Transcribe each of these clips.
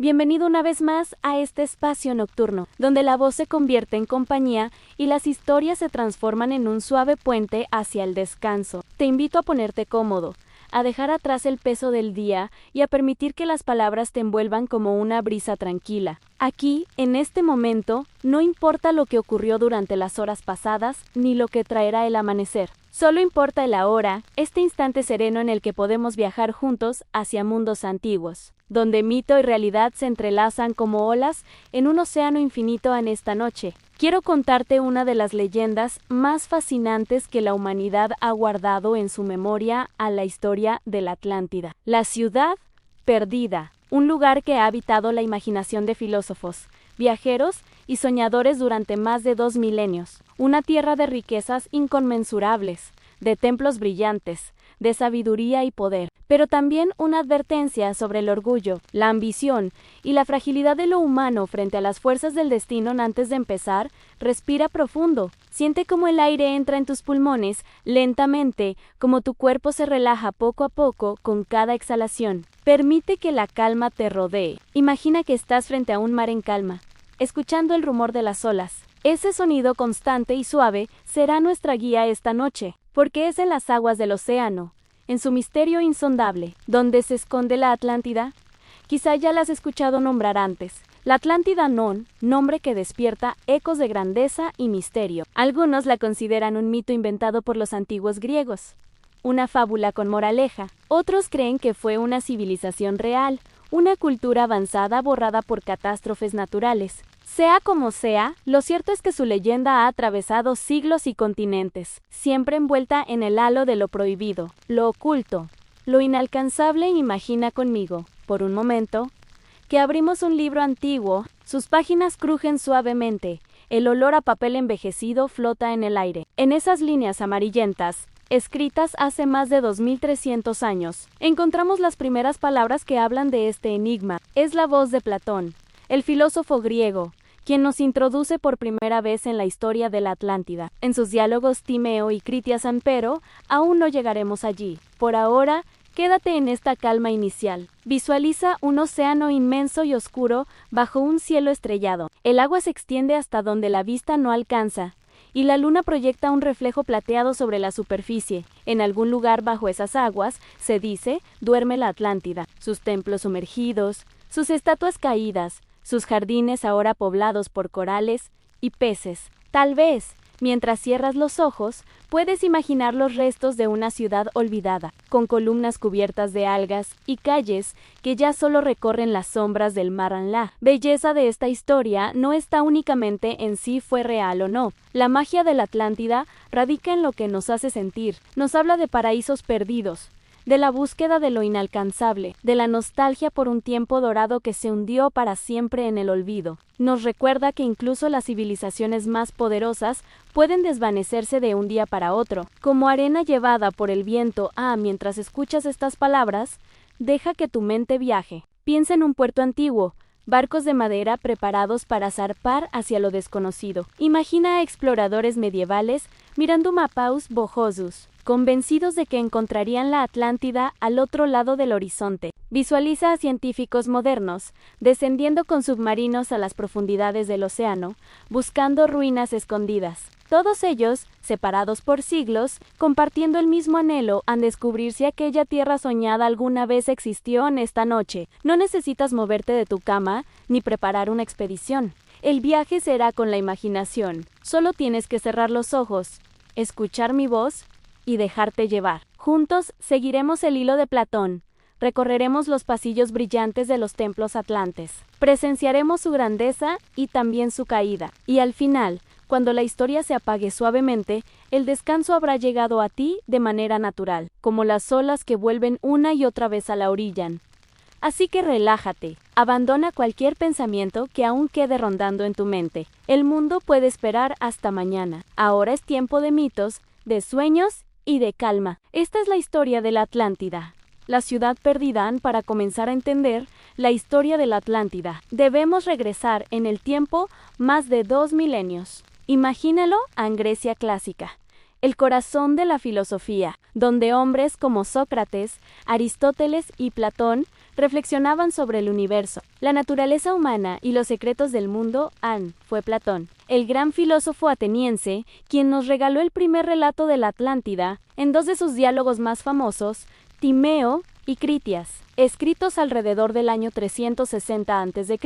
Bienvenido una vez más a este espacio nocturno, donde la voz se convierte en compañía y las historias se transforman en un suave puente hacia el descanso. Te invito a ponerte cómodo, a dejar atrás el peso del día y a permitir que las palabras te envuelvan como una brisa tranquila. Aquí, en este momento, no importa lo que ocurrió durante las horas pasadas ni lo que traerá el amanecer. Solo importa el ahora, este instante sereno en el que podemos viajar juntos hacia mundos antiguos, donde mito y realidad se entrelazan como olas en un océano infinito en esta noche. Quiero contarte una de las leyendas más fascinantes que la humanidad ha guardado en su memoria a la historia de la Atlántida. La ciudad perdida, un lugar que ha habitado la imaginación de filósofos, viajeros y soñadores durante más de 2 milenios. Una tierra de riquezas inconmensurables, de templos brillantes, de sabiduría y poder, pero también una advertencia sobre el orgullo, la ambición y la fragilidad de lo humano frente a las fuerzas del destino. Antes de empezar, respira profundo, siente cómo el aire entra en tus pulmones lentamente, como tu cuerpo se relaja poco a poco con cada exhalación. Permite que la calma te rodee. Imagina que estás frente a un mar en calma, escuchando el rumor de las olas. Ese sonido constante y suave será nuestra guía esta noche, porque es en las aguas del océano, en su misterio insondable, donde se esconde la Atlántida. Quizá ya la has escuchado nombrar antes. La Atlántida Non, nombre que despierta ecos de grandeza y misterio. Algunos la consideran un mito inventado por los antiguos griegos, una fábula con moraleja. Otros creen que fue una civilización real, una cultura avanzada borrada por catástrofes naturales. Sea como sea, lo cierto es que su leyenda ha atravesado siglos y continentes, siempre envuelta en el halo de lo prohibido, lo oculto, lo inalcanzable. Imagina conmigo, por un momento, que abrimos un libro antiguo, sus páginas crujen suavemente, el olor a papel envejecido flota en el aire. En esas líneas amarillentas, escritas hace más de 2300 años, encontramos las primeras palabras que hablan de este enigma. Es la voz de Platón, el filósofo griego, quien nos introduce por primera vez en la historia de la Atlántida. En sus diálogos Timeo y Critias, pero aún no llegaremos allí. Por ahora, quédate en esta calma inicial. Visualiza un océano inmenso y oscuro bajo un cielo estrellado. El agua se extiende hasta donde la vista no alcanza, y la luna proyecta un reflejo plateado sobre la superficie. En algún lugar bajo esas aguas, se dice, duerme la Atlántida. Sus templos sumergidos, sus estatuas caídas, sus jardines ahora poblados por corales y peces. Tal vez, mientras cierras los ojos, puedes imaginar los restos de una ciudad olvidada, con columnas cubiertas de algas y calles que ya solo recorren las sombras del mar. La belleza de esta historia no está únicamente en si fue real o no. La magia de la Atlántida radica en lo que nos hace sentir. Nos habla de paraísos perdidos, de la búsqueda de lo inalcanzable, de la nostalgia por un tiempo dorado que se hundió para siempre en el olvido. Nos recuerda que incluso las civilizaciones más poderosas pueden desvanecerse de un día para otro, como arena llevada por el viento. Mientras escuchas estas palabras, deja que tu mente viaje. Piensa en un puerto antiguo, barcos de madera preparados para zarpar hacia lo desconocido. Imagina a exploradores medievales mirando mapaus bojosos, convencidos de que encontrarían la Atlántida al otro lado del horizonte. Visualiza a científicos modernos descendiendo con submarinos a las profundidades del océano, buscando ruinas escondidas. Todos ellos, separados por siglos, compartiendo el mismo anhelo a descubrir si aquella tierra soñada alguna vez existió. En esta noche, no necesitas moverte de tu cama ni preparar una expedición. El viaje será con la imaginación. Solo tienes que cerrar los ojos, escuchar mi voz y dejarte llevar. Juntos seguiremos el hilo de Platón, recorreremos los pasillos brillantes de los templos atlantes, presenciaremos su grandeza y también su caída, y al final, cuando la historia se apague suavemente, el descanso habrá llegado a ti de manera natural, como las olas que vuelven una y otra vez a la orilla. Así que relájate, abandona cualquier pensamiento que aún quede rondando en tu mente. El mundo puede esperar hasta mañana. Ahora es tiempo de mitos, de sueños y de calma. Esta es la historia de la Atlántida, la ciudad perdida. Para comenzar a entender la historia de la Atlántida, debemos regresar en el tiempo más de 2 milenios. Imagínalo en Grecia clásica, el corazón de la filosofía, donde hombres como Sócrates, Aristóteles y Platón reflexionaban sobre el universo, la naturaleza humana y los secretos del mundo. Fue Platón, el gran filósofo ateniense, quien nos regaló el primer relato de la Atlántida en dos de sus diálogos más famosos, Timeo y Critias. Escritos alrededor del año 360 a.C.,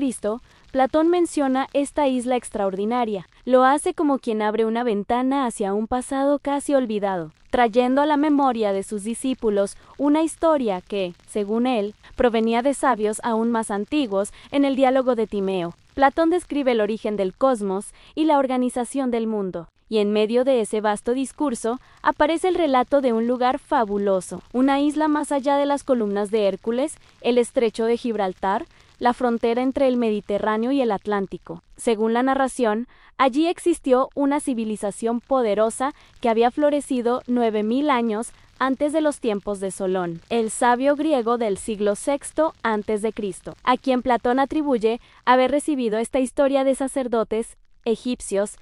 Platón menciona esta isla extraordinaria. Lo hace como quien abre una ventana hacia un pasado casi olvidado, trayendo a la memoria de sus discípulos una historia que, según él, provenía de sabios aún más antiguos en el diálogo de Timeo. Platón describe el origen del cosmos y la organización del mundo, y en medio de ese vasto discurso aparece el relato de un lugar fabuloso, una isla más allá de las columnas de Hércules, el estrecho de Gibraltar, la frontera entre el Mediterráneo y el Atlántico. Según la narración, allí existió una civilización poderosa que había florecido 9000 años antes de los tiempos de Solón, el sabio griego del siglo VI a.C., a quien Platón atribuye haber recibido esta historia de sacerdotes egipcios.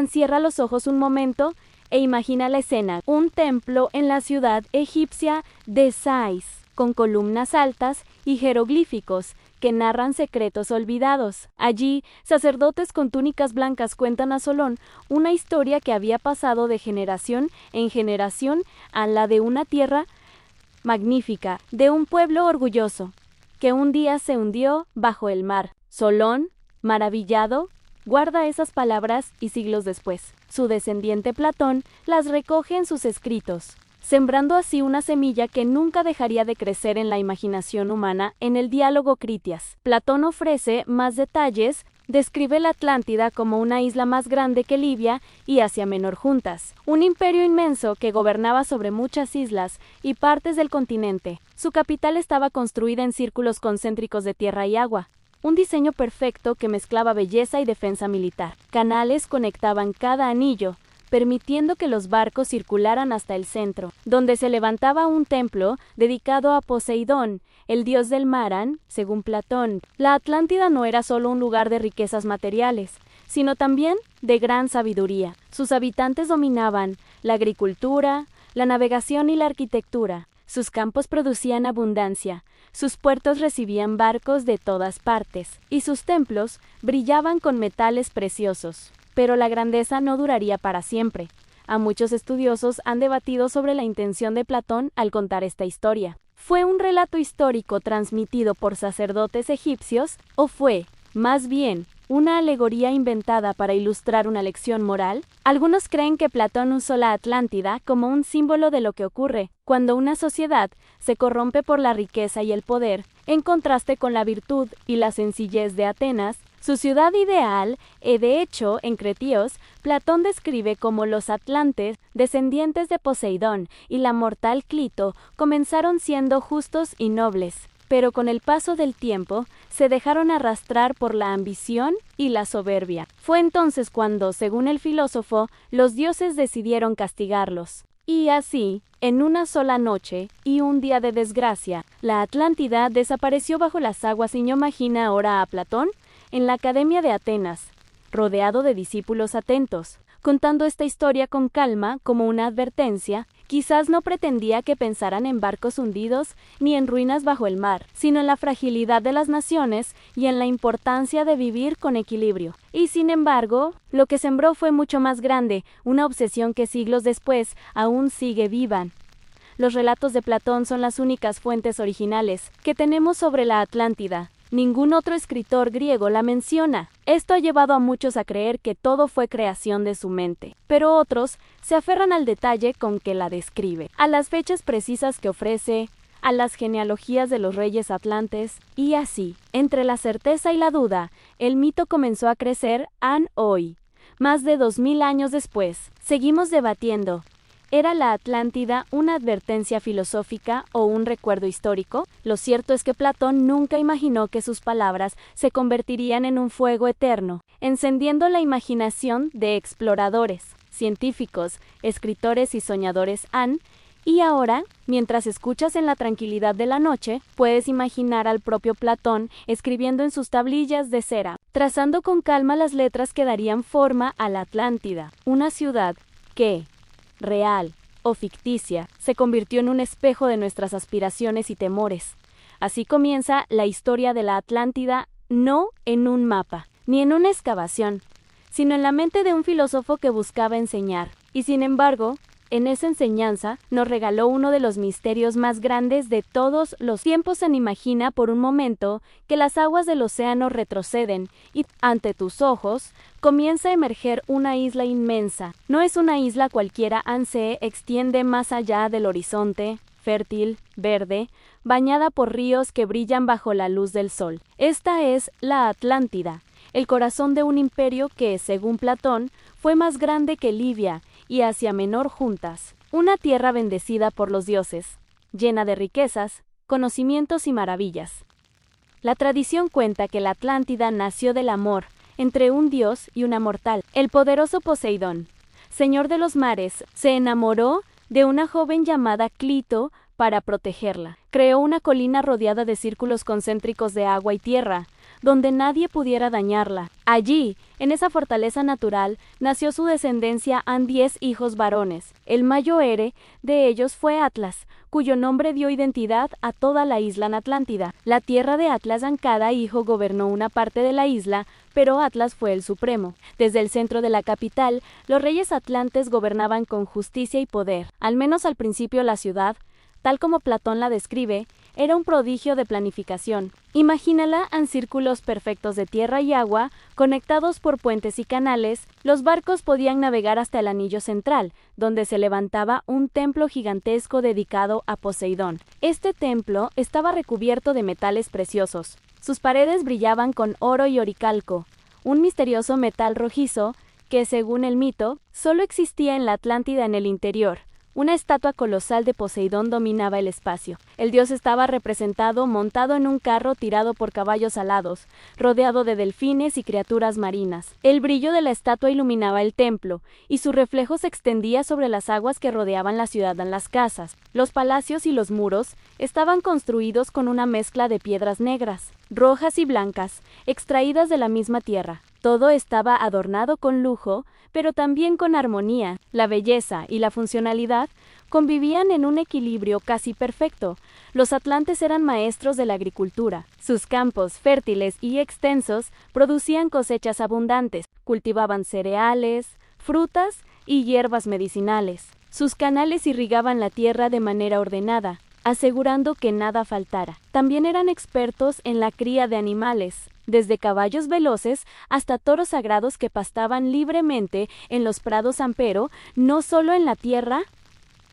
Cierra los ojos un momento e imagina la escena: un templo en la ciudad egipcia de Sais, con columnas altas y jeroglíficos que narran secretos olvidados. Allí, sacerdotes con túnicas blancas cuentan a Solón una historia que había pasado de generación en generación a la de una tierra magnífica, de un pueblo orgulloso, que un día se hundió bajo el mar. Solón, maravillado, guarda esas palabras y siglos después, su descendiente Platón las recoge en sus escritos, sembrando así una semilla que nunca dejaría de crecer en la imaginación humana. En el diálogo Critias, Platón ofrece más detalles, describe la Atlántida como una isla más grande que Libia y Asia Menor juntas, un imperio inmenso que gobernaba sobre muchas islas y partes del continente. Su capital estaba construida en círculos concéntricos de tierra y agua, un diseño perfecto que mezclaba belleza y defensa militar. Canales conectaban cada anillo, permitiendo que los barcos circularan hasta el centro, donde se levantaba un templo dedicado a Poseidón, el dios del mar. Según Platón, la Atlántida no era solo un lugar de riquezas materiales, sino también de gran sabiduría. Sus habitantes dominaban la agricultura, la navegación y la arquitectura. Sus campos producían abundancia, sus puertos recibían barcos de todas partes, y sus templos brillaban con metales preciosos. Pero la grandeza no duraría para siempre. A muchos estudiosos han debatido sobre la intención de Platón al contar esta historia. ¿Fue un relato histórico transmitido por sacerdotes egipcios o fue, más bien, una alegoría inventada para ilustrar una lección moral? Algunos creen que Platón usó la Atlántida como un símbolo de lo que ocurre cuando una sociedad se corrompe por la riqueza y el poder, en contraste con la virtud y la sencillez de Atenas, su ciudad ideal. De hecho, en Cretios, Platón describe cómo los atlantes, descendientes de Poseidón y la mortal Clito, comenzaron siendo justos y nobles, pero con el paso del tiempo se dejaron arrastrar por la ambición y la soberbia. Fue entonces cuando, según el filósofo, los dioses decidieron castigarlos. Y así, en una sola noche y un día de desgracia, la Atlántida desapareció bajo las aguas. Y yo imagino ahora a Platón en la Academia de Atenas, rodeado de discípulos atentos, contando esta historia con calma como una advertencia. Quizás no pretendía que pensaran en barcos hundidos ni en ruinas bajo el mar, sino en la fragilidad de las naciones y en la importancia de vivir con equilibrio. Y sin embargo, lo que sembró fue mucho más grande, una obsesión que siglos después aún sigue viva. Los relatos de Platón son las únicas fuentes originales que tenemos sobre la Atlántida. Ningún otro escritor griego la menciona. Esto ha llevado a muchos a creer que todo fue creación de su mente, pero otros se aferran al detalle con que la describe, a las fechas precisas que ofrece, a las genealogías de los reyes atlantes, y así, entre la certeza y la duda, el mito comenzó a crecer. Hoy, más de 2000 años después, seguimos debatiendo. ¿Era la Atlántida una advertencia filosófica o un recuerdo histórico? Lo cierto es que Platón nunca imaginó que sus palabras se convertirían en un fuego eterno, encendiendo la imaginación de exploradores, científicos, escritores y soñadores. Y ahora, mientras escuchas en la tranquilidad de la noche, puedes imaginar al propio Platón escribiendo en sus tablillas de cera, trazando con calma las letras que darían forma a la Atlántida, una ciudad que, real o ficticia, se convirtió en un espejo de nuestras aspiraciones y temores. Así comienza la historia de la Atlántida, no en un mapa, ni en una excavación, sino en la mente de un filósofo que buscaba enseñar. Y sin embargo, en esa enseñanza nos regaló uno de los misterios más grandes de todos los tiempos. Se imagina por un momento que las aguas del océano retroceden y, ante tus ojos, comienza a emerger una isla inmensa. No es una isla cualquiera, se extiende más allá del horizonte, fértil, verde, bañada por ríos que brillan bajo la luz del sol. Esta es la Atlántida, el corazón de un imperio que, según Platón, fue más grande que Libia y Asia Menor juntas. Una tierra bendecida por los dioses, llena de riquezas, conocimientos y maravillas. La tradición cuenta que la Atlántida nació del amor entre un dios y una mortal. El poderoso Poseidón, señor de los mares, se enamoró de una joven llamada Clito para protegerla. Creó una colina rodeada de círculos concéntricos de agua y tierra, donde nadie pudiera dañarla. Allí, en esa fortaleza natural, nació su descendencia. 10 hijos varones. El mayor de ellos fue Atlas, cuyo nombre dio identidad a toda la isla Atlántida. La tierra de Atlas, cada hijo gobernó una parte de la isla, pero Atlas fue el supremo. Desde el centro de la capital, los reyes atlantes gobernaban con justicia y poder. Al menos al principio la ciudad, tal como Platón la describe, era un prodigio de planificación. Imagínala en círculos perfectos de tierra y agua, conectados por puentes y canales. Los barcos podían navegar hasta el anillo central, donde se levantaba un templo gigantesco dedicado a Poseidón. Este templo estaba recubierto de metales preciosos. Sus paredes brillaban con oro y oricalco, un misterioso metal rojizo que, según el mito, solo existía en la Atlántida. En el interior, una estatua colosal de Poseidón dominaba el espacio. El dios estaba representado montado en un carro tirado por caballos alados, rodeado de delfines y criaturas marinas. El brillo de la estatua iluminaba el templo, y su reflejo se extendía sobre las aguas que rodeaban la ciudad. En las casas, los palacios y los muros estaban construidos con una mezcla de piedras negras, rojas y blancas, extraídas de la misma tierra. Todo estaba adornado con lujo, pero también con armonía. La belleza y la funcionalidad convivían en un equilibrio casi perfecto. Los atlantes eran maestros de la agricultura. Sus campos, fértiles y extensos, producían cosechas abundantes. Cultivaban cereales, frutas y hierbas medicinales. Sus canales irrigaban la tierra de manera ordenada, asegurando que nada faltara. También eran expertos en la cría de animales, desde caballos veloces hasta toros sagrados que pastaban libremente en los prados. Pero no solo en la tierra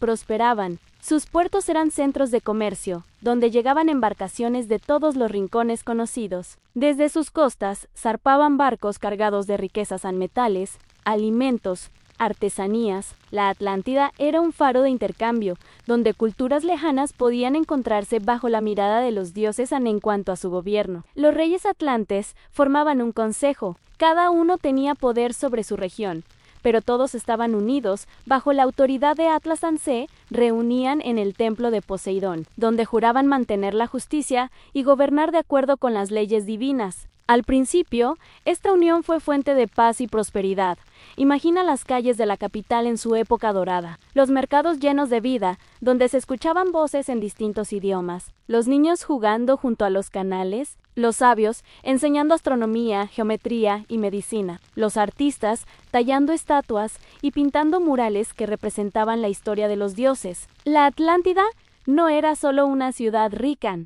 prosperaban. Sus puertos eran centros de comercio, donde llegaban embarcaciones de todos los rincones conocidos. Desde sus costas zarpaban barcos cargados de riquezas en metales, alimentos, artesanías. La Atlántida era un faro de intercambio, donde culturas lejanas podían encontrarse bajo la mirada de los dioses. En cuanto a su gobierno, los reyes atlantes formaban un consejo. Cada uno tenía poder sobre su región, pero todos estaban unidos bajo la autoridad de Atlas. Se reunían en el templo de Poseidón, donde juraban mantener la justicia y gobernar de acuerdo con las leyes divinas. Al principio, esta unión fue fuente de paz y prosperidad. Imagina las calles de la capital en su época dorada, los mercados llenos de vida, donde se escuchaban voces en distintos idiomas, los niños jugando junto a los canales, los sabios enseñando astronomía, geometría y medicina, los artistas tallando estatuas y pintando murales que representaban la historia de los dioses. La Atlántida no era solo una ciudad rica.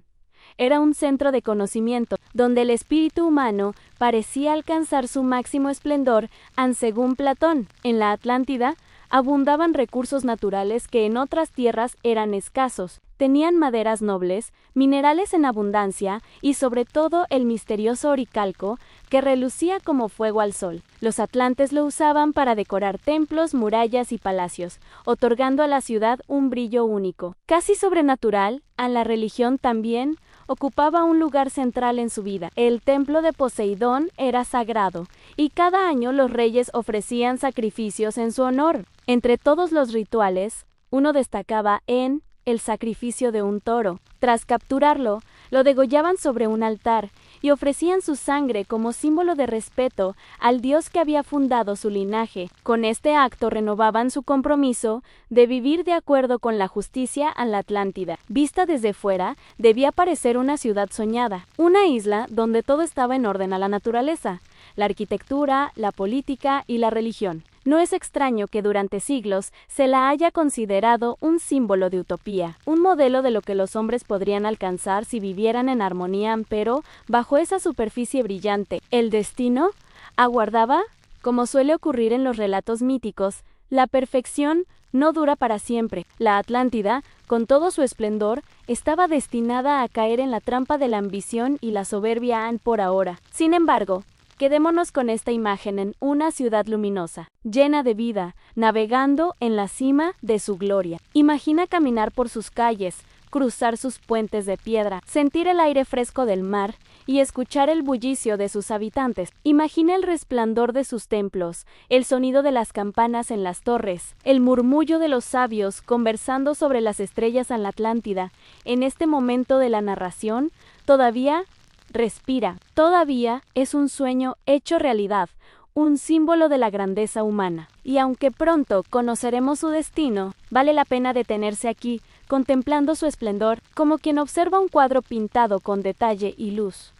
Era un centro de conocimiento, donde el espíritu humano parecía alcanzar su máximo esplendor. Según Platón, en la Atlántida abundaban recursos naturales que en otras tierras eran escasos. Tenían maderas nobles, minerales en abundancia y sobre todo el misterioso oricalco que relucía como fuego al sol. Los atlantes lo usaban para decorar templos, murallas y palacios, otorgando a la ciudad un brillo único, casi sobrenatural. A la religión también ocupaba un lugar central en su vida. El templo de Poseidón era sagrado, y cada año los reyes ofrecían sacrificios en su honor. Entre todos los rituales, uno destacaba en el sacrificio de un toro. Tras capturarlo, lo degollaban sobre un altar, y ofrecían su sangre como símbolo de respeto al dios que había fundado su linaje. Con este acto renovaban su compromiso de vivir de acuerdo con la justicia a la Atlántida. Vista desde fuera, debía parecer una ciudad soñada, una isla donde todo estaba en orden a la naturaleza, la arquitectura, la política y la religión. No es extraño que durante siglos se la haya considerado un símbolo de utopía, un modelo de lo que los hombres podrían alcanzar si vivieran en armonía, pero bajo esa superficie brillante. El destino aguardaba, como suele ocurrir en los relatos míticos, la perfección no dura para siempre. La Atlántida, con todo su esplendor, estaba destinada a caer en la trampa de la ambición y la soberbia por ahora. Sin embargo, quedémonos con esta imagen en una ciudad luminosa, llena de vida, navegando en la cima de su gloria. Imagina caminar por sus calles, cruzar sus puentes de piedra, sentir el aire fresco del mar y escuchar el bullicio de sus habitantes. Imagina el resplandor de sus templos, el sonido de las campanas en las torres, el murmullo de los sabios conversando sobre las estrellas en la Atlántida. En este momento de la narración, todavía respira, todavía es un sueño hecho realidad, un símbolo de la grandeza humana. Y aunque pronto conoceremos su destino, vale la pena detenerse aquí, contemplando su esplendor, como quien observa un cuadro pintado con detalle y luz.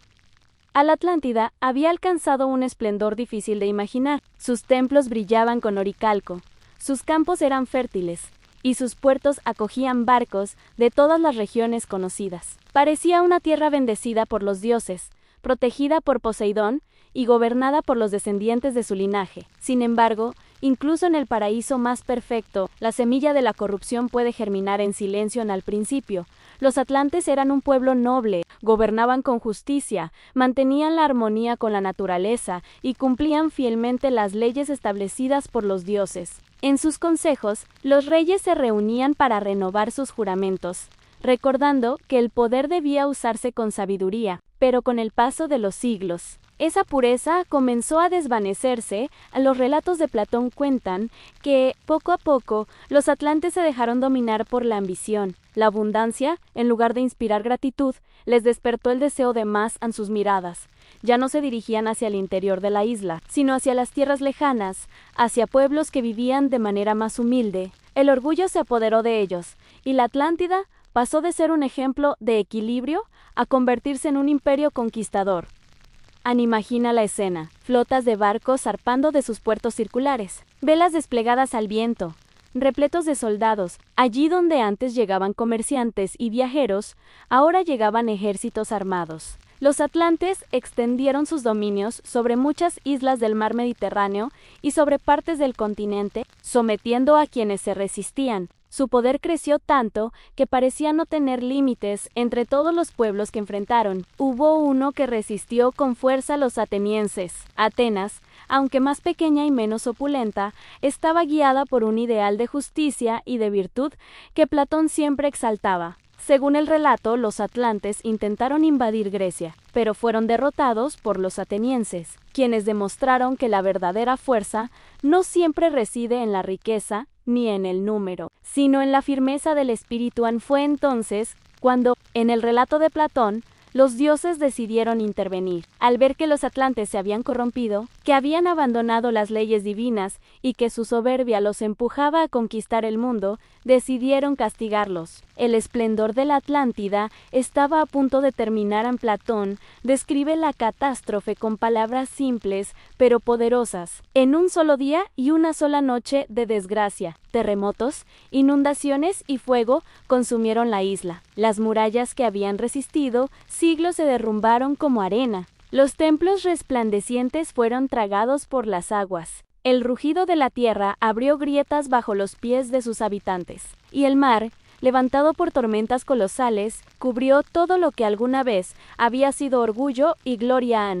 A la Atlántida había alcanzado un esplendor difícil de imaginar. Sus templos brillaban con oricalco, sus campos eran fértiles, y sus puertos acogían barcos de todas las regiones conocidas. Parecía una tierra bendecida por los dioses, protegida por Poseidón y gobernada por los descendientes de su linaje. Sin embargo, incluso en el paraíso más perfecto, la semilla de la corrupción puede germinar en silencio al principio. Los atlantes eran un pueblo noble, gobernaban con justicia, mantenían la armonía con la naturaleza y cumplían fielmente las leyes establecidas por los dioses. En sus consejos, los reyes se reunían para renovar sus juramentos, recordando que el poder debía usarse con sabiduría, pero con el paso de los siglos, esa pureza comenzó a desvanecerse. Los relatos de Platón cuentan que, poco a poco, los atlantes se dejaron dominar por la ambición. La abundancia, en lugar de inspirar gratitud, les despertó el deseo de más en sus miradas. Ya no se dirigían hacia el interior de la isla, sino hacia las tierras lejanas, hacia pueblos que vivían de manera más humilde. El orgullo se apoderó de ellos, y la Atlántida pasó de ser un ejemplo de equilibrio a convertirse en un imperio conquistador. Imagina la escena, flotas de barcos zarpando de sus puertos circulares, velas desplegadas al viento, repletos de soldados. Allí donde antes llegaban comerciantes y viajeros, ahora llegaban ejércitos armados. Los atlantes extendieron sus dominios sobre muchas islas del mar Mediterráneo y sobre partes del continente, sometiendo a quienes se resistían. Su poder creció tanto que parecía no tener límites entre todos los pueblos que enfrentaron. Hubo uno que resistió con fuerza a los atenienses. Atenas, aunque más pequeña y menos opulenta, estaba guiada por un ideal de justicia y de virtud que Platón siempre exaltaba. Según el relato, los atlantes intentaron invadir Grecia, pero fueron derrotados por los atenienses, quienes demostraron que la verdadera fuerza no siempre reside en la riqueza ni en el número, sino en la firmeza del espíritu. Fue entonces cuando, en el relato de Platón, los dioses decidieron intervenir. Al ver que los atlantes se habían corrompido, que habían abandonado las leyes divinas y que su soberbia los empujaba a conquistar el mundo, decidieron castigarlos. El esplendor de la Atlántida estaba a punto de terminar. Platón describe la catástrofe con palabras simples pero poderosas. En un solo día y una sola noche de desgracia, terremotos, inundaciones y fuego consumieron la isla. Las murallas que habían resistido siglos se derrumbaron como arena. Los templos resplandecientes fueron tragados por las aguas. El rugido de la tierra abrió grietas bajo los pies de sus habitantes, y el mar, levantado por tormentas colosales, cubrió todo lo que alguna vez había sido orgullo y gloria.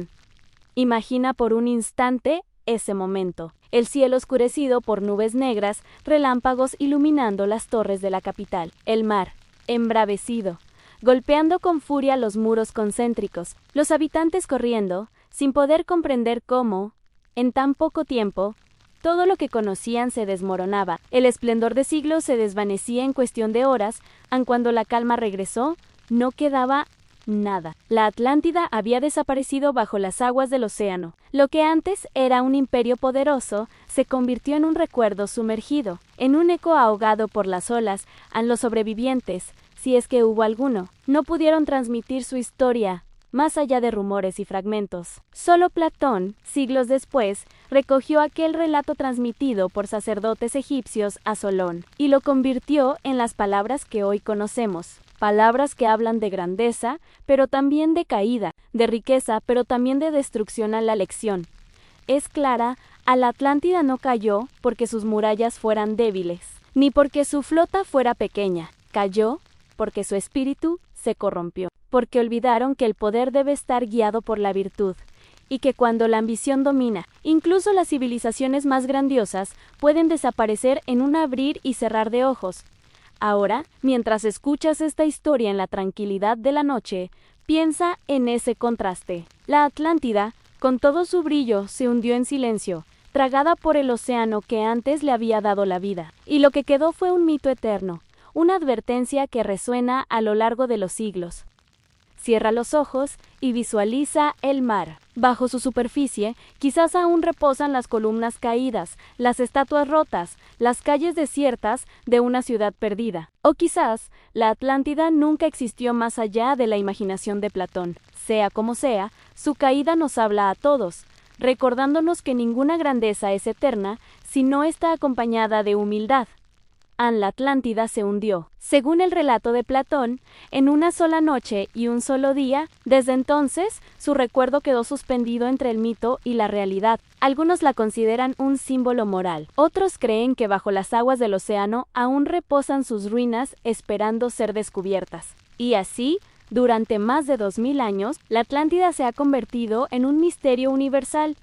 Imagina por un instante ese momento. El cielo oscurecido por nubes negras, relámpagos iluminando las torres de la capital. El mar, embravecido, golpeando con furia los muros concéntricos. Los habitantes corriendo, sin poder comprender cómo, en tan poco tiempo, todo lo que conocían se desmoronaba. El esplendor de siglos se desvanecía en cuestión de horas, aun cuando la calma regresó, no quedaba Nada. La Atlántida había desaparecido bajo las aguas del océano. Lo que antes era un imperio poderoso se convirtió en un recuerdo sumergido, en un eco ahogado por las olas. A los sobrevivientes, si es que hubo alguno, no pudieron transmitir su historia más allá de rumores y fragmentos. Solo Platón, siglos después, recogió aquel relato transmitido por sacerdotes egipcios a Solón y lo convirtió en las palabras que hoy conocemos. Palabras que hablan de grandeza, pero también de caída, de riqueza, pero también de destrucción a la lección. Es clara, a la Atlántida no cayó porque sus murallas fueran débiles, ni porque su flota fuera pequeña. Cayó porque su espíritu se corrompió, porque olvidaron que el poder debe estar guiado por la virtud, y que cuando la ambición domina, incluso las civilizaciones más grandiosas pueden desaparecer en un abrir y cerrar de ojos. Ahora, mientras escuchas esta historia en la tranquilidad de la noche, piensa en ese contraste. La Atlántida, con todo su brillo, se hundió en silencio, tragada por el océano que antes le había dado la vida, y lo que quedó fue un mito eterno, una advertencia que resuena a lo largo de los siglos. Cierra los ojos y visualiza el mar. Bajo su superficie, quizás aún reposan las columnas caídas, las estatuas rotas, las calles desiertas de una ciudad perdida. O quizás, la Atlántida nunca existió más allá de la imaginación de Platón. Sea como sea, su caída nos habla a todos, recordándonos que ninguna grandeza es eterna si no está acompañada de humildad. La Atlántida se hundió, según el relato de Platón, en una sola noche y un solo día. Desde entonces, su recuerdo quedó suspendido entre el mito y la realidad. Algunos la consideran un símbolo moral. Otros creen que bajo las aguas del océano aún reposan sus ruinas esperando ser descubiertas. Y así, durante más de 2000 años, la Atlántida se ha convertido en un misterio universal.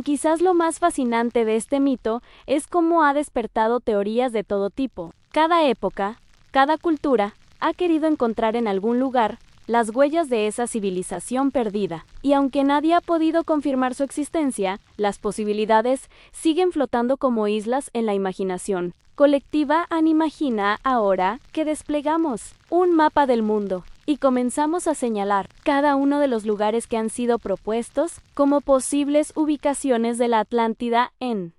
Quizás lo más fascinante de este mito es cómo ha despertado teorías de todo tipo. Cada época, cada cultura, ha querido encontrar en algún lugar las huellas de esa civilización perdida. Y aunque nadie ha podido confirmar su existencia, las posibilidades siguen flotando como islas en la imaginación colectiva. Imagina ahora que desplegamos un mapa del mundo y comenzamos a señalar cada uno de los lugares que han sido propuestos como posibles ubicaciones de la Atlántida en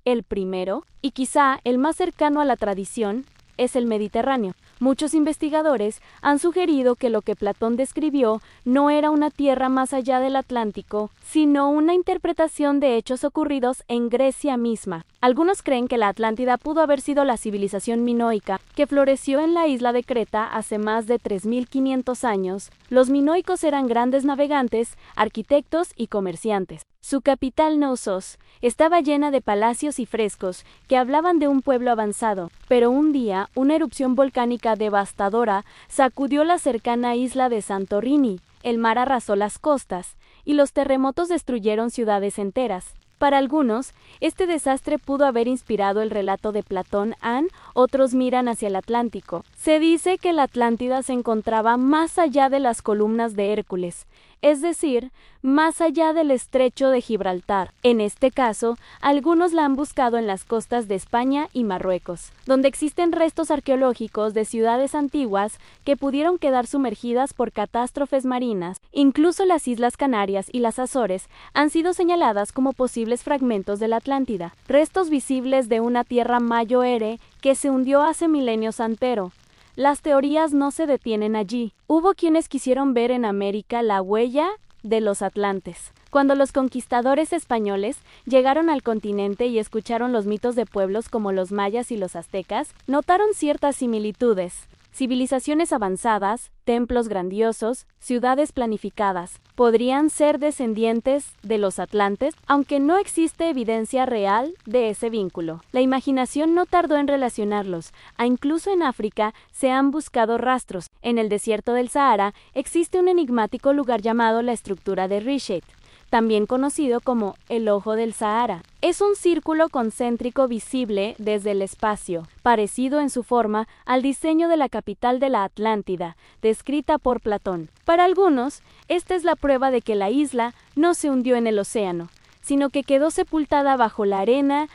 el primero, y quizá el más cercano a la tradición, es el Mediterráneo. Muchos investigadores han sugerido que lo que Platón describió no era una tierra más allá del Atlántico, sino una interpretación de hechos ocurridos en Grecia misma. Algunos creen que la Atlántida pudo haber sido la civilización minoica que floreció en la isla de Creta hace más de 3500 años. Los minoicos eran grandes navegantes, arquitectos y comerciantes. Su capital, Knossos, estaba llena de palacios y frescos que hablaban de un pueblo avanzado, pero un día una erupción volcánica devastadora sacudió la cercana isla de Santorini. El mar arrasó las costas y los terremotos destruyeron ciudades enteras. Para algunos, este desastre pudo haber inspirado el relato de Platón. Otros miran hacia el Atlántico. Se dice que la Atlántida se encontraba más allá de las columnas de Hércules, es decir, más allá del estrecho de Gibraltar. En este caso, algunos la han buscado en las costas de España y Marruecos, donde existen restos arqueológicos de ciudades antiguas que pudieron quedar sumergidas por catástrofes marinas. Incluso las Islas Canarias y las Azores han sido señaladas como posibles fragmentos de la Atlántida, restos visibles de una tierra mayo-ere que se hundió hace milenios antero. Las teorías no se detienen allí. Hubo quienes quisieron ver en América la huella de los atlantes. Cuando los conquistadores españoles llegaron al continente y escucharon los mitos de pueblos como los mayas y los aztecas, notaron ciertas similitudes. Civilizaciones avanzadas, templos grandiosos, ciudades planificadas, podrían ser descendientes de los atlantes, aunque no existe evidencia real de ese vínculo. La imaginación no tardó en relacionarlos. Incluso en África se han buscado rastros. En el desierto del Sahara existe un enigmático lugar llamado la estructura de Richet, también conocido como el Ojo del Sahara. Es un círculo concéntrico visible desde el espacio, parecido en su forma al diseño de la capital de la Atlántida, descrita por Platón. Para algunos, esta es la prueba de que la isla no se hundió en el océano, sino que quedó sepultada bajo la arena.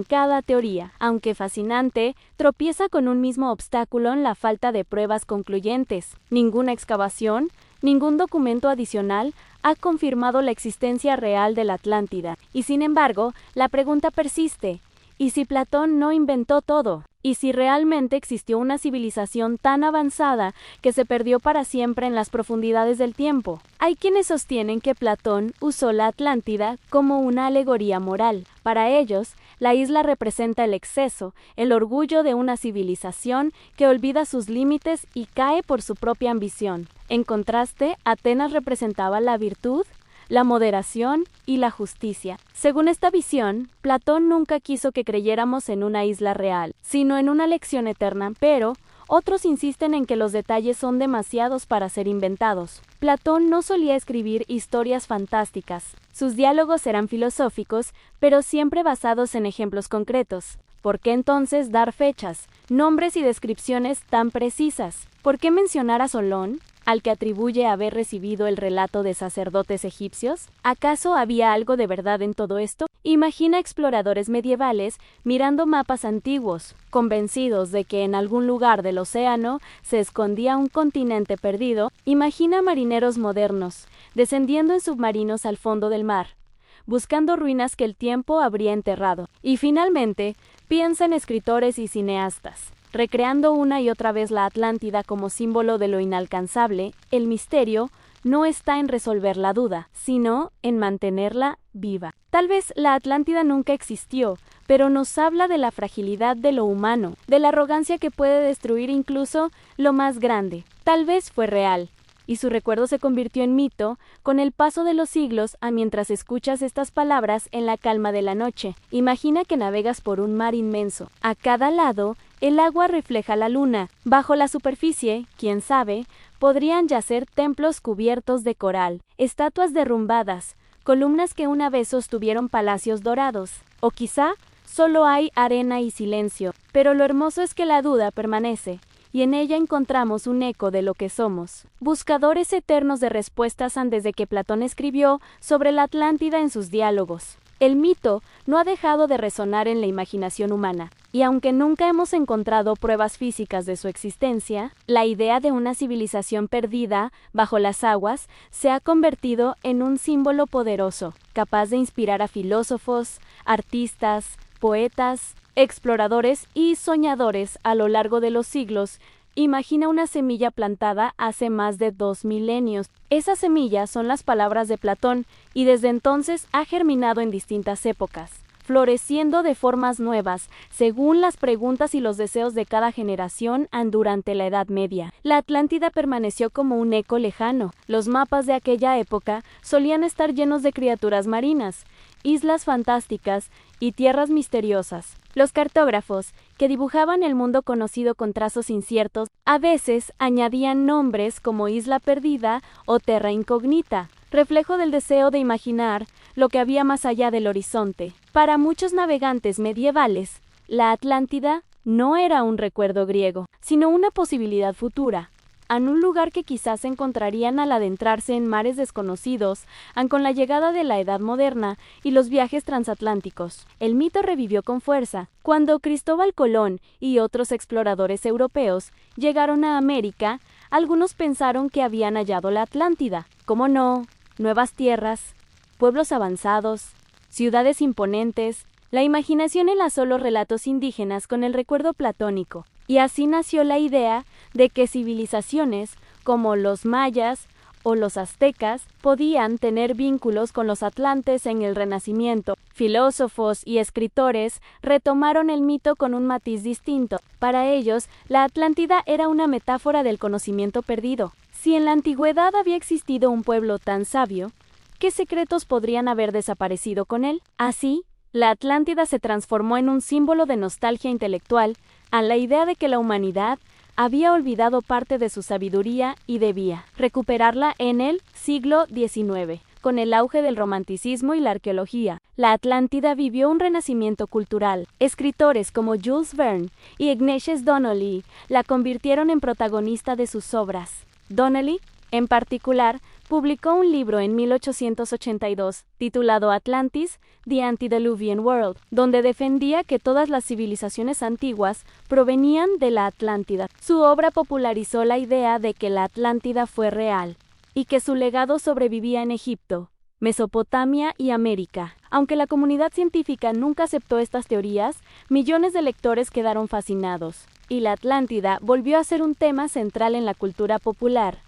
Cada teoría, aunque fascinante, tropieza con un mismo obstáculo en la falta de pruebas concluyentes. Ninguna excavación, Ningún documento adicional ha confirmado la existencia real de la Atlántida, y sin embargo, la pregunta persiste: ¿y si Platón no inventó todo? ¿Y si realmente existió una civilización tan avanzada que se perdió para siempre en las profundidades del tiempo? Hay quienes sostienen que Platón usó la Atlántida como una alegoría moral. Para ellos, la isla representa el exceso, el orgullo de una civilización que olvida sus límites y cae por su propia ambición. En contraste, Atenas representaba la virtud, la moderación y la justicia. Según esta visión, Platón nunca quiso que creyéramos en una isla real, sino en una lección eterna, pero otros insisten en que los detalles son demasiados para ser inventados. Platón no solía escribir historias fantásticas. Sus diálogos eran filosóficos, pero siempre basados en ejemplos concretos. ¿Por qué entonces dar fechas, nombres y descripciones tan precisas? ¿Por qué mencionar a Solón, al que atribuye haber recibido el relato de sacerdotes egipcios? ¿Acaso había algo de verdad en todo esto? Imagina exploradores medievales mirando mapas antiguos, convencidos de que en algún lugar del océano se escondía un continente perdido. Imagina marineros modernos, descendiendo en submarinos al fondo del mar, buscando ruinas que el tiempo habría enterrado. Y finalmente, piensa en escritores y cineastas, recreando una y otra vez la Atlántida como símbolo de lo inalcanzable. El misterio no está en resolver la duda, sino en mantenerla viva. Tal vez la Atlántida nunca existió, pero nos habla de la fragilidad de lo humano, de la arrogancia que puede destruir incluso lo más grande. Tal vez fue real, y su recuerdo se convirtió en mito con el paso de los siglos. Mientras escuchas estas palabras en la calma de la noche, imagina que navegas por un mar inmenso. A cada lado, el agua refleja la luna. Bajo la superficie, quién sabe, podrían yacer templos cubiertos de coral, estatuas derrumbadas, columnas que una vez sostuvieron palacios dorados. O quizá solo hay arena y silencio, pero lo hermoso es que la duda permanece, y en ella encontramos un eco de lo que somos. Buscadores eternos de respuestas han desde que Platón escribió sobre la Atlántida en sus diálogos. El mito no ha dejado de resonar en la imaginación humana, y aunque nunca hemos encontrado pruebas físicas de su existencia, la idea de una civilización perdida bajo las aguas se ha convertido en un símbolo poderoso, capaz de inspirar a filósofos, artistas, poetas, exploradores y soñadores a lo largo de los siglos. Imagina una semilla plantada hace más de 2 milenios. Esas semillas son las palabras de Platón, y desde entonces ha germinado en distintas épocas, floreciendo de formas nuevas, según las preguntas y los deseos de cada generación. Durante la Edad Media, la Atlántida permaneció como un eco lejano. Los mapas de aquella época solían estar llenos de criaturas marinas, islas fantásticas y tierras misteriosas. Los cartógrafos, que dibujaban el mundo conocido con trazos inciertos, a veces añadían nombres como Isla Perdida o Terra Incognita, reflejo del deseo de imaginar lo que había más allá del horizonte. Para muchos navegantes medievales, la Atlántida no era un recuerdo griego, sino una posibilidad futura, en un lugar que quizás encontrarían al adentrarse en mares desconocidos. Con la llegada de la Edad Moderna y los viajes transatlánticos, el mito revivió con fuerza. Cuando Cristóbal Colón y otros exploradores europeos llegaron a América, algunos pensaron que habían hallado la Atlántida. ¿Cómo no? Nuevas tierras, pueblos avanzados, ciudades imponentes. La imaginación enlazó los relatos indígenas con el recuerdo platónico, y así nació la idea de que civilizaciones como los mayas o los aztecas podían tener vínculos con los atlantes en el Renacimiento. Filósofos y escritores retomaron el mito con un matiz distinto. Para ellos, la Atlántida era una metáfora del conocimiento perdido. Si en la antigüedad había existido un pueblo tan sabio, ¿qué secretos podrían haber desaparecido con él? Así, la Atlántida se transformó en un símbolo de nostalgia intelectual a la idea de que la humanidad había olvidado parte de su sabiduría y debía recuperarla en el siglo XIX. Con el auge del romanticismo y la arqueología, la Atlántida vivió un renacimiento cultural. Escritores como Jules Verne y Ignatius Donnelly la convirtieron en protagonista de sus obras. Donnelly, en particular, publicó un libro en 1882 titulado Atlantis, The Antediluvian World, donde defendía que todas las civilizaciones antiguas provenían de la Atlántida. Su obra popularizó la idea de que la Atlántida fue real, y que su legado sobrevivía en Egipto, Mesopotamia y América. Aunque la comunidad científica nunca aceptó estas teorías, millones de lectores quedaron fascinados, y la Atlántida volvió a ser un tema central en la cultura popular.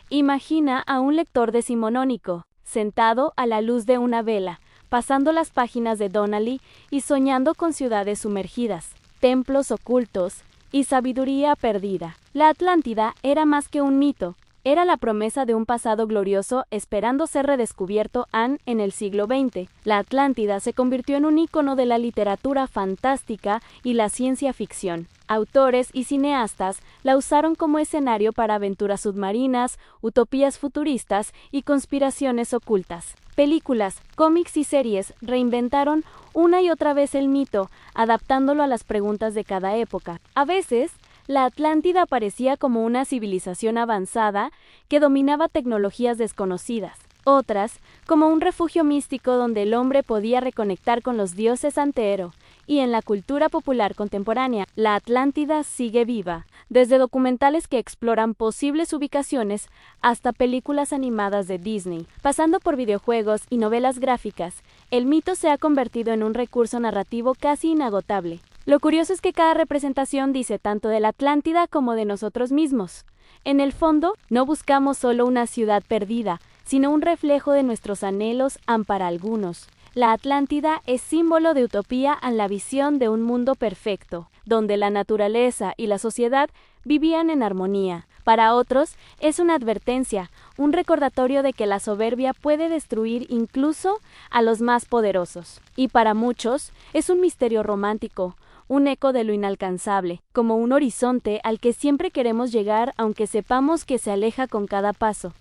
Imagina a un lector decimonónico, sentado a la luz de una vela, pasando las páginas de Donnelly y soñando con ciudades sumergidas, templos ocultos y sabiduría perdida. La Atlántida era más que un mito, era la promesa de un pasado glorioso esperando ser redescubierto en el siglo XX. La Atlántida se convirtió en un ícono de la literatura fantástica y la ciencia ficción. Autores y cineastas la usaron como escenario para aventuras submarinas, utopías futuristas y conspiraciones ocultas. Películas, cómics y series reinventaron una y otra vez el mito, adaptándolo a las preguntas de cada época. A veces, la Atlántida aparecía como una civilización avanzada que dominaba tecnologías desconocidas. Otras, como un refugio místico donde el hombre podía reconectar con los dioses antero. Y en la cultura popular contemporánea, la Atlántida sigue viva, desde documentales que exploran posibles ubicaciones hasta películas animadas de Disney, pasando por videojuegos y novelas gráficas. El mito se ha convertido en un recurso narrativo casi inagotable. Lo curioso es que cada representación dice tanto de la Atlántida como de nosotros mismos. En el fondo, no buscamos solo una ciudad perdida, sino un reflejo de nuestros anhelos para algunos. La Atlántida es símbolo de utopía en la visión de un mundo perfecto, donde la naturaleza y la sociedad vivían en armonía. Para otros, es una advertencia, un recordatorio de que la soberbia puede destruir incluso a los más poderosos. Y para muchos, es un misterio romántico, un eco de lo inalcanzable, como un horizonte al que siempre queremos llegar aunque sepamos que se aleja con cada paso.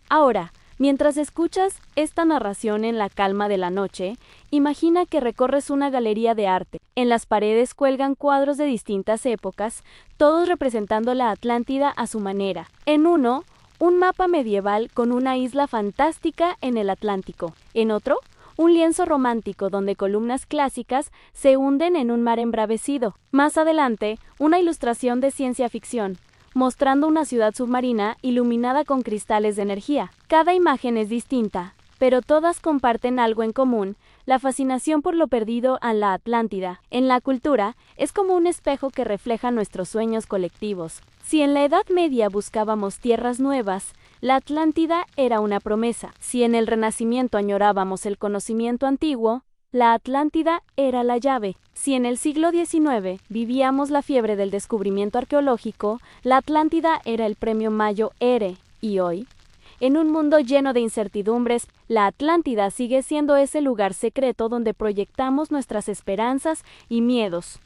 Ahora, mientras escuchas esta narración en la calma de la noche, imagina que recorres una galería de arte. En las paredes cuelgan cuadros de distintas épocas, todos representando la Atlántida a su manera. En uno, un mapa medieval con una isla fantástica en el Atlántico. En otro, un lienzo romántico donde columnas clásicas se hunden en un mar embravecido. Más adelante, una ilustración de ciencia ficción, mostrando una ciudad submarina iluminada con cristales de energía. Cada imagen es distinta, pero todas comparten algo en común, la fascinación por lo perdido en la Atlántida. En la cultura, es como un espejo que refleja nuestros sueños colectivos. Si en la Edad Media buscábamos tierras nuevas, la Atlántida era una promesa. Si en el Renacimiento añorábamos el conocimiento antiguo, la Atlántida era la llave. Si en el siglo XIX vivíamos la fiebre del descubrimiento arqueológico, la Atlántida era el premio Mayo ERE. Y hoy, en un mundo lleno de incertidumbres, la Atlántida sigue siendo ese lugar secreto donde proyectamos nuestras esperanzas y miedos.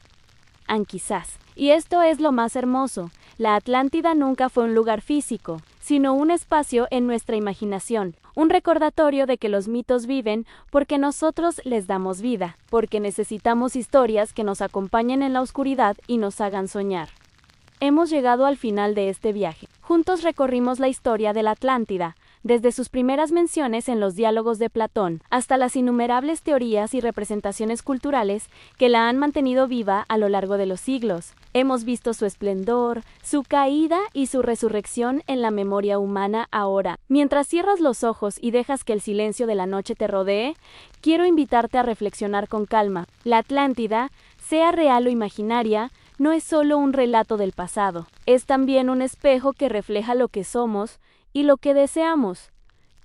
Quizás. Y esto es lo más hermoso. La Atlántida nunca fue un lugar físico, sino un espacio en nuestra imaginación, un recordatorio de que los mitos viven porque nosotros les damos vida, porque necesitamos historias que nos acompañen en la oscuridad y nos hagan soñar. Hemos llegado al final de este viaje. Juntos recorrimos la historia de la Atlántida, desde sus primeras menciones en los diálogos de Platón hasta las innumerables teorías y representaciones culturales que la han mantenido viva a lo largo de los siglos. Hemos visto su esplendor, su caída y su resurrección en la memoria humana ahora. Mientras cierras los ojos y dejas que el silencio de la noche te rodee, quiero invitarte a reflexionar con calma. La Atlántida, sea real o imaginaria, no es solo un relato del pasado, es también un espejo que refleja lo que somos y lo que deseamos.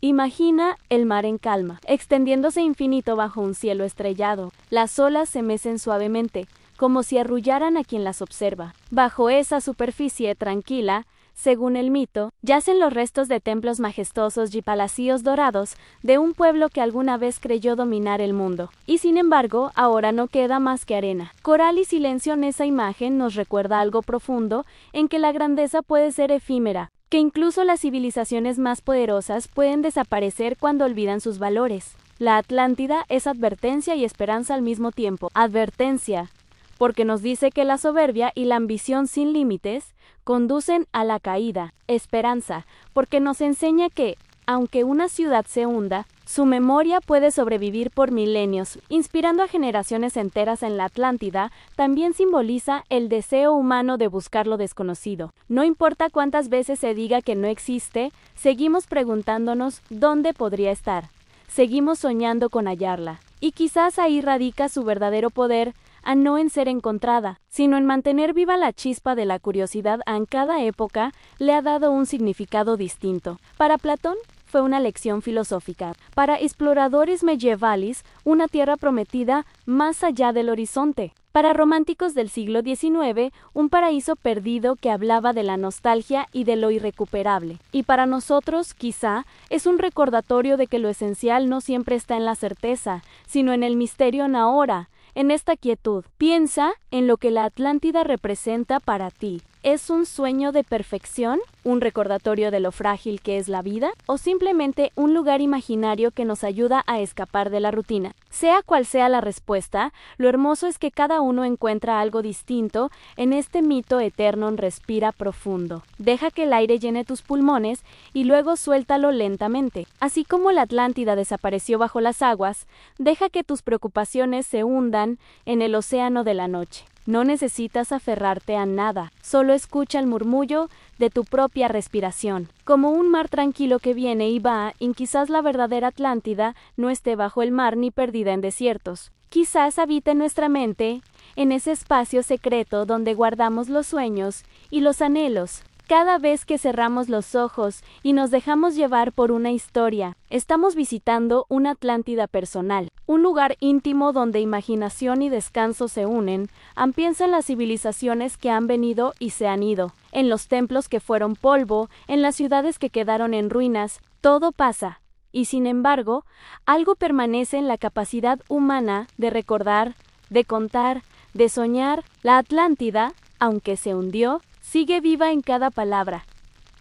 Imagina el mar en calma, extendiéndose infinito bajo un cielo estrellado. Las olas se mecen suavemente, como si arrullaran a quien las observa. Bajo esa superficie tranquila, según el mito, yacen los restos de templos majestuosos y palacios dorados de un pueblo que alguna vez creyó dominar el mundo. Y sin embargo, ahora no queda más que arena. Coral y silencio en esa imagen nos recuerda algo profundo en que la grandeza puede ser efímera, que incluso las civilizaciones más poderosas pueden desaparecer cuando olvidan sus valores. La Atlántida es advertencia y esperanza al mismo tiempo. Advertencia, porque nos dice que la soberbia y la ambición sin límites conducen a la caída. Esperanza, porque nos enseña que, Aunque una ciudad se hunda, su memoria puede sobrevivir por milenios, inspirando a generaciones enteras en la Atlántida. También simboliza el deseo humano de buscar lo desconocido. No importa cuántas veces se diga que no existe, seguimos preguntándonos dónde podría estar. Seguimos soñando con hallarla. Y quizás ahí radica su verdadero poder, a no en ser encontrada, sino en mantener viva la chispa de la curiosidad. En cada época le ha dado un significado distinto. Para Platón, fue una lección filosófica. Para exploradores medievales, una tierra prometida más allá del horizonte. Para románticos del siglo XIX, un paraíso perdido que hablaba de la nostalgia y de lo irrecuperable. Y para nosotros, quizá, es un recordatorio de que lo esencial no siempre está en la certeza, sino en el misterio en ahora, en esta quietud. Piensa en lo que la Atlántida representa para ti. ¿Es un sueño de perfección? ¿Un recordatorio de lo frágil que es la vida? ¿O simplemente un lugar imaginario que nos ayuda a escapar de la rutina? Sea cual sea la respuesta, lo hermoso es que cada uno encuentra algo distinto en este mito eterno. Respira profundo. Deja que el aire llene tus pulmones y luego suéltalo lentamente. Así como la Atlántida desapareció bajo las aguas, deja que tus preocupaciones se hundan en el océano de la noche. No necesitas aferrarte a nada, solo escucha el murmullo de tu propia respiración. Como un mar tranquilo que viene y va, y quizás la verdadera Atlántida no esté bajo el mar ni perdida en desiertos. Quizás habite en nuestra mente, en ese espacio secreto donde guardamos los sueños y los anhelos. Cada vez que cerramos los ojos y nos dejamos llevar por una historia, estamos visitando una Atlántida personal, un lugar íntimo donde imaginación y descanso se unen. Piensa en las civilizaciones que han venido y se han ido, en los templos que fueron polvo, en las ciudades que quedaron en ruinas. Todo pasa, y sin embargo, algo permanece en la capacidad humana de recordar, de contar, de soñar. La Atlántida, aunque se hundió, sigue viva en cada palabra,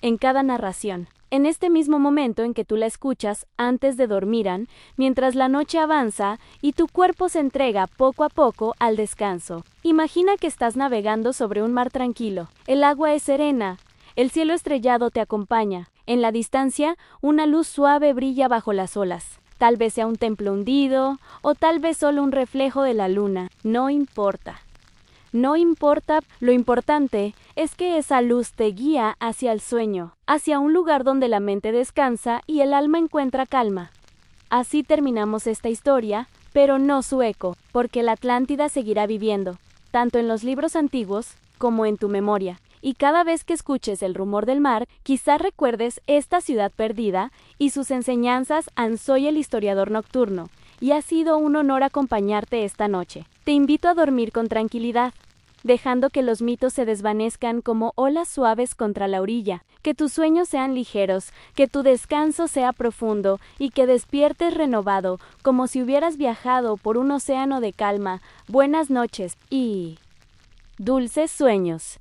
en cada narración. En este mismo momento en que tú la escuchas antes de dormir, mientras la noche avanza y tu cuerpo se entrega poco a poco al descanso. Imagina que estás navegando sobre un mar tranquilo. El agua es serena, el cielo estrellado te acompaña. En la distancia, una luz suave brilla bajo las olas. Tal vez sea un templo hundido, o tal vez solo un reflejo de la luna. No importa. No importa, lo importante es que esa luz te guía hacia el sueño, hacia un lugar donde la mente descansa y el alma encuentra calma. Así terminamos esta historia, pero no su eco, porque la Atlántida seguirá viviendo, tanto en los libros antiguos como en tu memoria. Y cada vez que escuches el rumor del mar, quizás recuerdes esta ciudad perdida y sus enseñanzas. Soy el historiador nocturno, y ha sido un honor acompañarte esta noche. Te invito a dormir con tranquilidad, dejando que los mitos se desvanezcan como olas suaves contra la orilla. Que tus sueños sean ligeros, que tu descanso sea profundo y que despiertes renovado, como si hubieras viajado por un océano de calma. Buenas noches y dulces sueños.